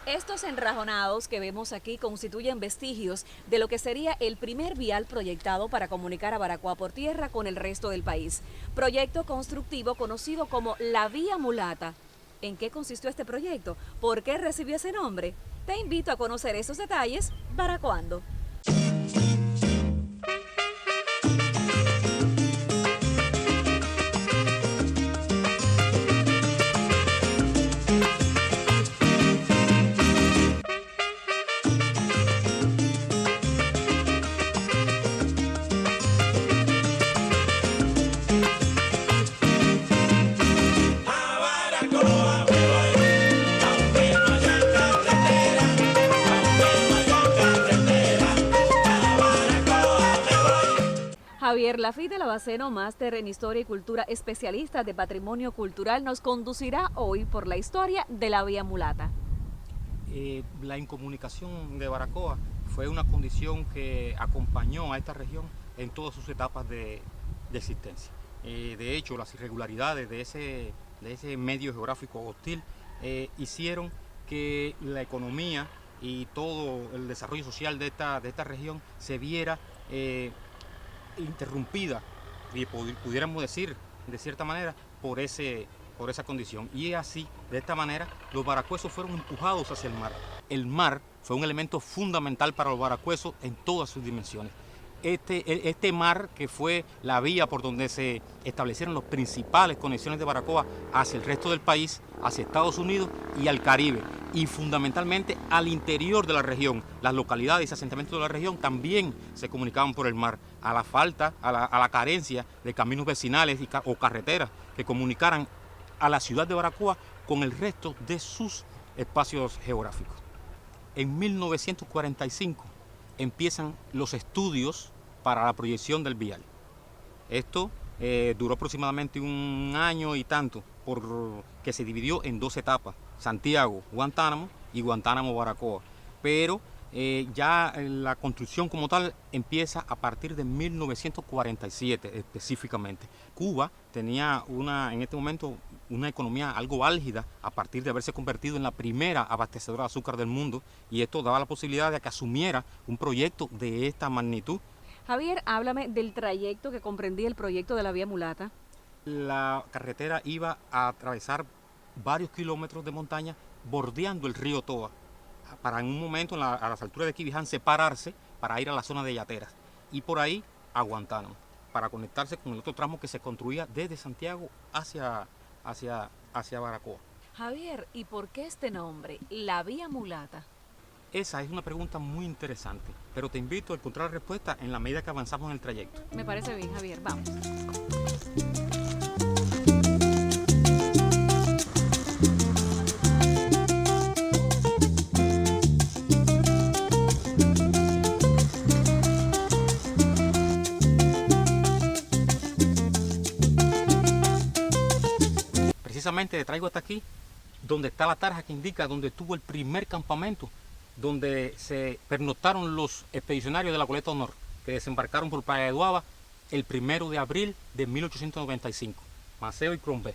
Estos enrajonados que vemos aquí constituyen vestigios de lo que sería el primer vial proyectado para comunicar a Baracoa por tierra con el resto del país. Proyecto constructivo conocido como la Vía Mulata. ¿En qué consistió este proyecto? ¿Por qué recibió ese nombre? Te invito a conocer esos detalles baracoando. Javier Lafite Lavaceno, máster en Historia y Cultura, especialista de Patrimonio Cultural, nos conducirá hoy por la historia de la Vía Mulata. La incomunicación de Baracoa fue una condición que acompañó a esta región en todas sus etapas de existencia. De hecho, las irregularidades de ese medio geográfico hostil hicieron que la economía y todo el desarrollo social de esta región se viera interrumpida, y pudiéramos decir de cierta manera, por esa condición. Y es así, de esta manera, los baracuesos fueron empujados hacia el mar. El mar fue un elemento fundamental para los baracuesos en todas sus dimensiones. Este mar, que fue la vía por donde se establecieron las principales conexiones de Baracoa hacia el resto del país, hacia Estados Unidos y al Caribe, y fundamentalmente al interior de la región. Las localidades y asentamientos de la región también se comunicaban por el mar, a la falta, a la carencia de caminos vecinales o carreteras que comunicaran a la ciudad de Baracoa con el resto de sus espacios geográficos. En 1945 empiezan los estudios para la proyección del vial. Esto duró aproximadamente un año y tanto, porque se dividió en dos etapas: Santiago, Guantánamo y Guantánamo, Baracoa. Pero ya la construcción como tal empieza a partir de 1947 específicamente. Cuba tenía en este momento una economía algo álgida a partir de haberse convertido en la primera abastecedora de azúcar del mundo, y esto daba la posibilidad de que asumiera un proyecto de esta magnitud. Javier, háblame del trayecto que comprendía el proyecto de la Vía Mulata. La carretera iba a atravesar varios kilómetros de montaña bordeando el río Toa, para en un momento a las alturas de Quibiján separarse para ir a la zona de Yateras y por ahí a Guantánamo, para conectarse con el otro tramo que se construía desde Santiago hacia Baracoa. Javier, ¿y por qué este nombre, la Vía Mulata? Esa es una pregunta muy interesante, pero te invito a encontrar la respuesta en la medida que avanzamos en el trayecto. Me parece bien, Javier, vamos. Precisamente te traigo hasta aquí, donde está la tarja que indica donde estuvo el primer campamento, donde se pernoctaron los expedicionarios de la Goleta Honor, que desembarcaron por Playa de Duaba el 1 de abril de 1895. Maceo y Crombé.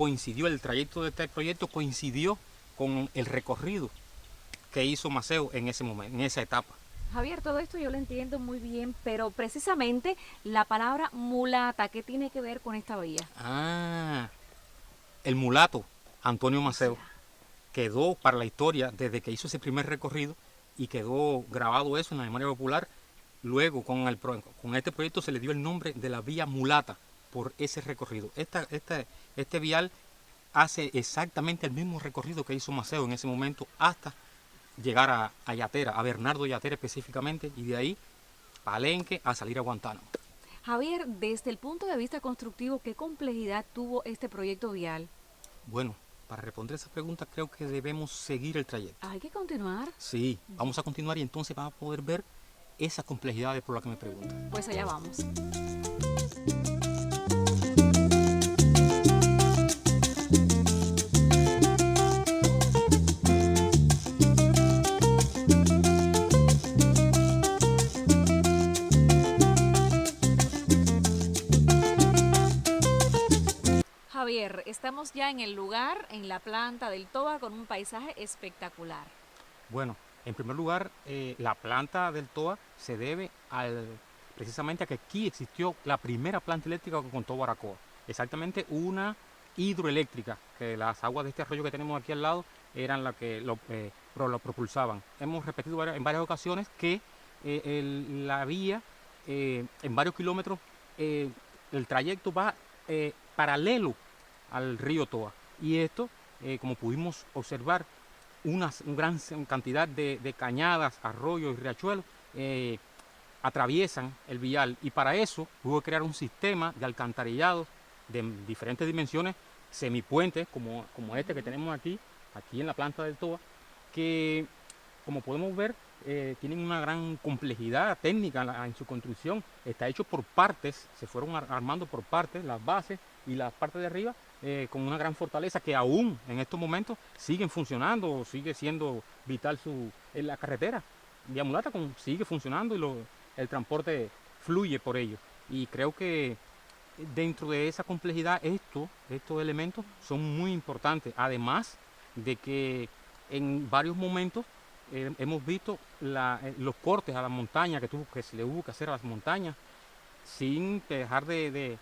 El trayecto de este proyecto coincidió con el recorrido que hizo Maceo en ese momento, en esa etapa. Javier, todo esto yo lo entiendo muy bien, pero precisamente la palabra mulata, ¿qué tiene que ver con esta vía? El mulato Antonio Maceo quedó para la historia desde que hizo ese primer recorrido, y quedó grabado eso en la memoria popular. Luego con este proyecto se le dio el nombre de la Vía Mulata por ese recorrido. Este vial hace exactamente el mismo recorrido que hizo Maceo en ese momento hasta llegar a Yatera, a Bernardo Yatera específicamente, y de ahí Palenque a salir a Guantánamo. Javier, desde el punto de vista constructivo, ¿qué complejidad tuvo este proyecto vial? Bueno, para responder esa pregunta creo que debemos seguir el trayecto. ¿Hay que continuar? Sí, vamos a continuar y entonces vamos a poder ver esas complejidades por las que me preguntan. Pues allá vamos. Javier, estamos ya en el lugar, en la planta del Toa, con un paisaje espectacular. Bueno, en primer lugar, la planta del TOA se debe precisamente a que aquí existió la primera planta eléctrica que contó Baracoa. Exactamente una hidroeléctrica, que las aguas de este arroyo que tenemos aquí al lado eran las que lo propulsaban. Hemos repetido en varias ocasiones que la vía, en varios kilómetros, el trayecto va paralelo al río Toa. Y esto, como pudimos observar, una gran cantidad de cañadas, arroyos y riachuelos atraviesan el vial, y para eso hubo que crear un sistema de alcantarillado de diferentes dimensiones, semipuentes como este que tenemos aquí en la planta del TOA, que como podemos ver tienen una gran complejidad técnica en su construcción. Está hecho por partes, se fueron armando por partes, las bases y las partes de arriba, con una gran fortaleza que aún en estos momentos siguen funcionando, sigue siendo vital en la carretera. Vía Mulata sigue funcionando y el transporte fluye por ello. Y creo que dentro de esa complejidad estos elementos son muy importantes, además de que en varios momentos hemos visto los cortes a las montañas que se le hubo que hacer a las montañas, sin dejar de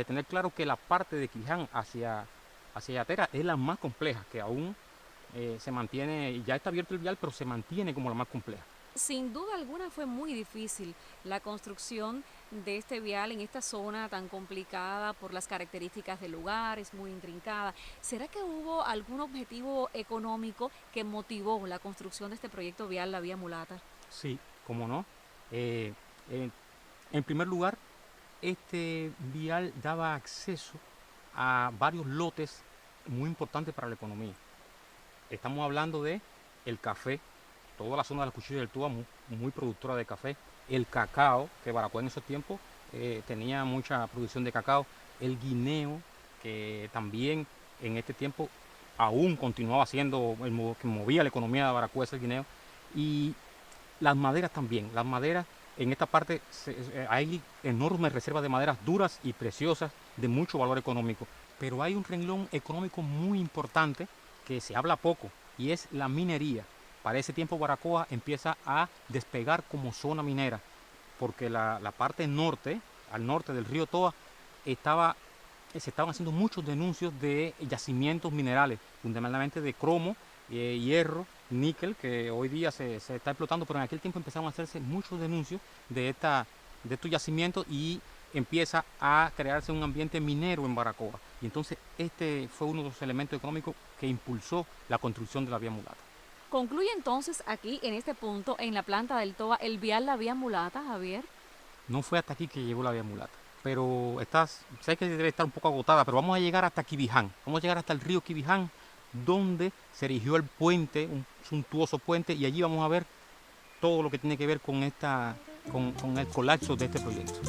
tener claro que la parte de Quiján hacia Yatera es la más compleja, que aún se mantiene, ya está abierto el vial, pero se mantiene como la más compleja. Sin duda alguna fue muy difícil la construcción de este vial en esta zona tan complicada por las características del lugar, es muy intrincada. ¿Será que hubo algún objetivo económico que motivó la construcción de este proyecto vial, la Vía Mulata? Sí, cómo no. Eh, eh, en primer lugar, este vial daba acceso a varios lotes muy importantes para la economía. Estamos hablando de el café, toda la zona de la Cuchilla del Túa muy productora de café, el cacao, que Baracoa en esos tiempos tenía mucha producción de cacao, el guineo, que también en este tiempo aún continuaba siendo que movía la economía de Baracoa, el guineo, y las maderas también. Las maderas, en esta parte hay enormes reservas de maderas duras y preciosas de mucho valor económico, pero hay un renglón económico muy importante que se habla poco, y es la minería. Para ese tiempo Baracoa empieza a despegar como zona minera, porque la parte norte, al norte del río Toa, se estaban haciendo muchos denuncios de yacimientos minerales, fundamentalmente de cromo, hierro, níquel, que hoy día se está explotando, pero en aquel tiempo empezaron a hacerse muchos denuncios de estos yacimientos, y empieza a crearse un ambiente minero en Baracoa. Y entonces este fue uno de los elementos económicos que impulsó la construcción de la Vía Mulata. Concluye entonces aquí, en este punto, en la planta del Toa, el vial La Vía Mulata, Javier. No fue hasta aquí que llegó la Vía Mulata, pero sé que debe estar un poco agotada, pero vamos a llegar hasta Quibiján, vamos a llegar hasta el río Quibiján, donde se erigió el puente, un suntuoso puente, y allí vamos a ver todo lo que tiene que ver con el colapso de este proyecto.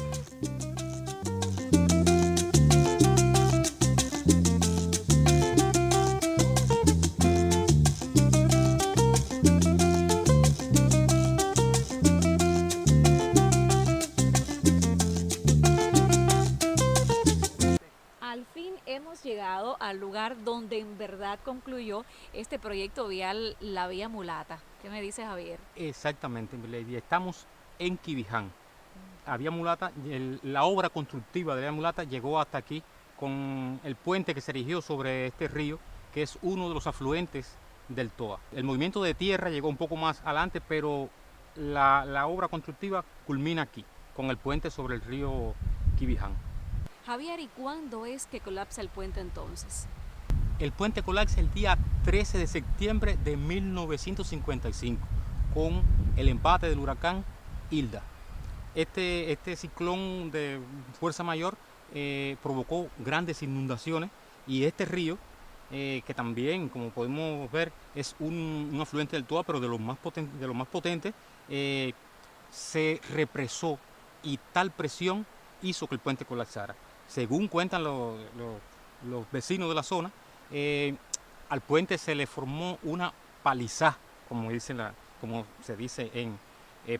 Al fin hemos llegado al lugar donde en verdad concluyó este proyecto vial La Vía Mulata. ¿Qué me dice Javier? Exactamente, Milady. Estamos en Quibiján. La Vía Mulata, la obra constructiva de la Vía Mulata llegó hasta aquí con el puente que se erigió sobre este río, que es uno de los afluentes del Toa. El movimiento de tierra llegó un poco más adelante, pero la obra constructiva culmina aquí, con el puente sobre el río Quibiján. Javier, ¿y cuándo es que colapsa el puente entonces? El puente colapsa el día 13 de septiembre de 1955, con el embate del huracán Hilda. Este ciclón de fuerza mayor provocó grandes inundaciones, y este río, que también, como podemos ver, es un afluente del Toa, pero de los más potentes, se represó, y tal presión hizo que el puente colapsara. Según cuentan los vecinos de la zona, al puente se le formó una palizá, como se dice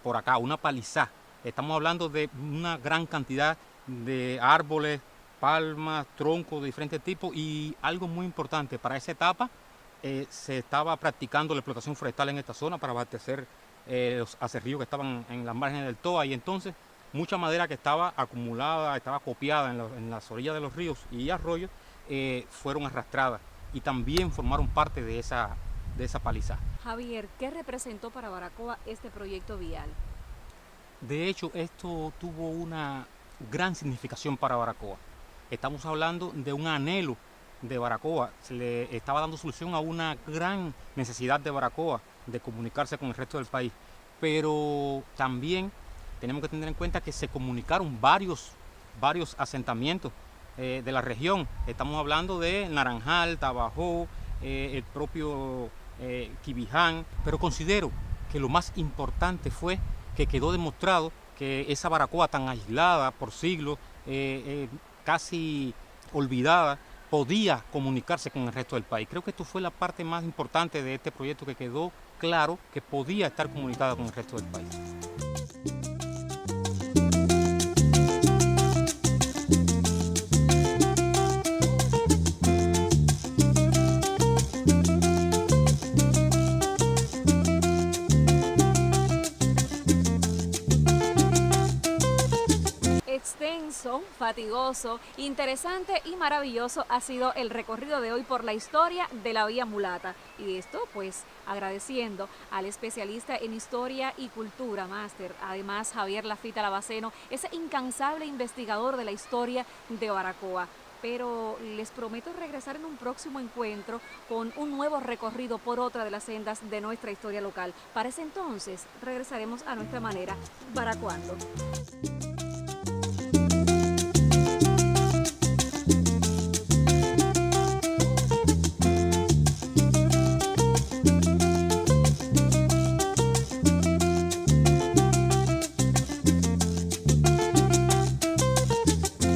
por acá, una palizá. Estamos hablando de una gran cantidad de árboles, palmas, troncos de diferentes tipos y algo muy importante, para esa etapa se estaba practicando la explotación forestal en esta zona para abastecer los acerríos que estaban en las márgenes del Toa y entonces mucha madera que estaba acumulada, estaba copiada en las orillas de los ríos y arroyos fueron arrastradas y también formaron parte de esa paliza. Javier, ¿qué representó para Baracoa este proyecto vial? De hecho, esto tuvo una gran significación para Baracoa. Estamos hablando de un anhelo de Baracoa, se le estaba dando solución a una gran necesidad de Baracoa de comunicarse con el resto del país, pero también tenemos que tener en cuenta que se comunicaron varios asentamientos de la región. Estamos hablando de Naranjal, Tabajó, el propio Quibiján, pero considero que lo más importante fue que quedó demostrado que esa Baracoa tan aislada por siglos, casi olvidada, podía comunicarse con el resto del país. Creo que esto fue la parte más importante de este proyecto, que quedó claro que podía estar comunicada con el resto del país. Extenso, fatigoso, interesante y maravilloso ha sido el recorrido de hoy por la historia de la Vía Mulata. Y esto pues agradeciendo al especialista en historia y cultura, máster, además Javier Lafita Lavaceno, ese incansable investigador de la historia de Baracoa. Pero les prometo regresar en un próximo encuentro con un nuevo recorrido por otra de las sendas de nuestra historia local. Para ese entonces regresaremos a nuestra manera baracoando.